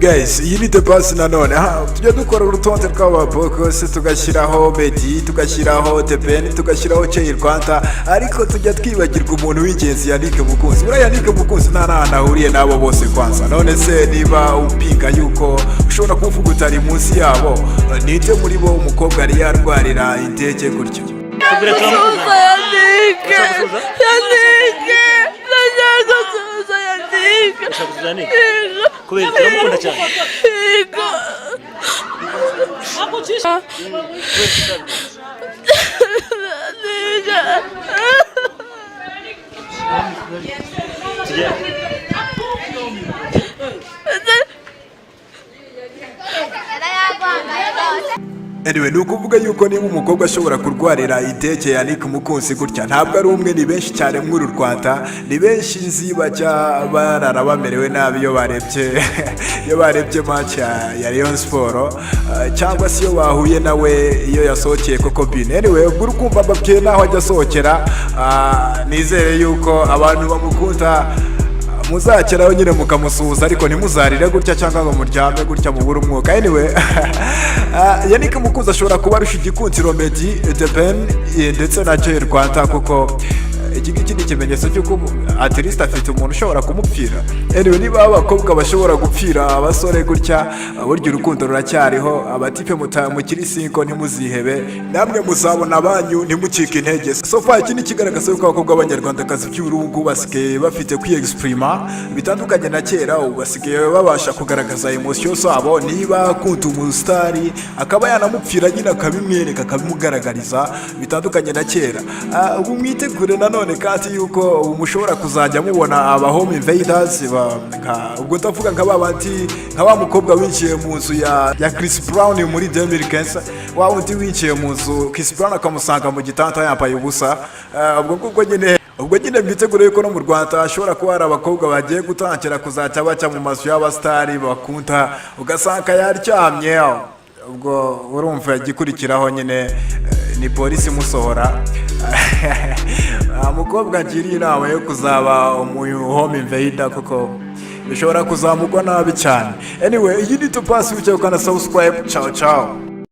guys, iyi ni The Pass nanone tujya dukora urutonde rw'ababokose tugashyiraho Meddy, tugashyiraho The Ben, tugashyiraho Jay Rwanda, ariko tujya twibagirwa umuntu w'ingenzi Yannick Mukunzi. Buriya Yannick Mukunzi nta n'ahantu ahuriye n'abo bose kwanza. None se niba upinga yuko ushobora kuvuga utari munsi yabo, ninde muri bo umukobwa yari yarwarira indege gutyo? Kubera turamukunda cyane. Anyway, ni ukuvuga yuko niba umukobwa ashobora kurwarira indege ya Yannick Mukunzi gutya, ntabwo ari umwe, ni benshi cyane muri Rwanda, ni benshi nzi bajya barara bamerewe nabi iyo barebye match ya Rayon Sport, cyangwa se iyo bahuye nawe iyo yasohokeye koko bine. Anyway, ubwo urukumva babwiye naho ajya asohokera, nizere yuko abantu bamukunda muzakeraho nyine mukamusuhuza, ariko ntimuzarire gutya cyangwa ngo muryame gutya mubura umwuka. Anyway, Yannick Mukunzi ashobora kuba arusha igikundiro Meddy, The Ben ndetse na Jay Rwanda, kuko iki ngiki ni ikimenyetso cy'uko at least afite umuntu ushobora kumupfira. Anyway, niba abakobwa bashobora gupfira abasore gutya, burya urukundo ruracyariho. Abatipe mukiri sinko ntimuzihebe, namwe muzabona abanyu, ntimucike intege. So far iki ni kigaragaza yuko abakobwa b'Abanyarwandakazi by'urugo basigaye bafite kwiexprima bitandukanye na kera. Basigaye babasha kugaragaza emotion zabo. Niba akunda umusitari akaba yanamupfira nyine akabimwereka, akabimugaragariza bitandukanye na kera. Ubu mwitegure nanone kandi yuko mushobora kuzajya mubona aba home invaders, ubwo ndavuga nka babandi nka wa mukobwa winjiye mu nzu ya Chris Brown muri 2015, wa wundi winjiye mu nzu Chris Brown akamusanga mu gitanda yambaye ubusa. ubwo nyine mwitegure yuko no mu Rwanda ashobora kuba hari abakobwa bagiye gutangira kuzajya baca mu mazu y'abastari bakunda, ugasanga yaryamye. Ubwo urumva gikurikiraho nyine ni polisi musohora. Mukobwa agiriye inama yo kuzaba home invader, kuko bishobora kuzamugwa nabi cyane. Anyway, iyi ni The Pass, wicaye ukana subscribe. Ciao ciao.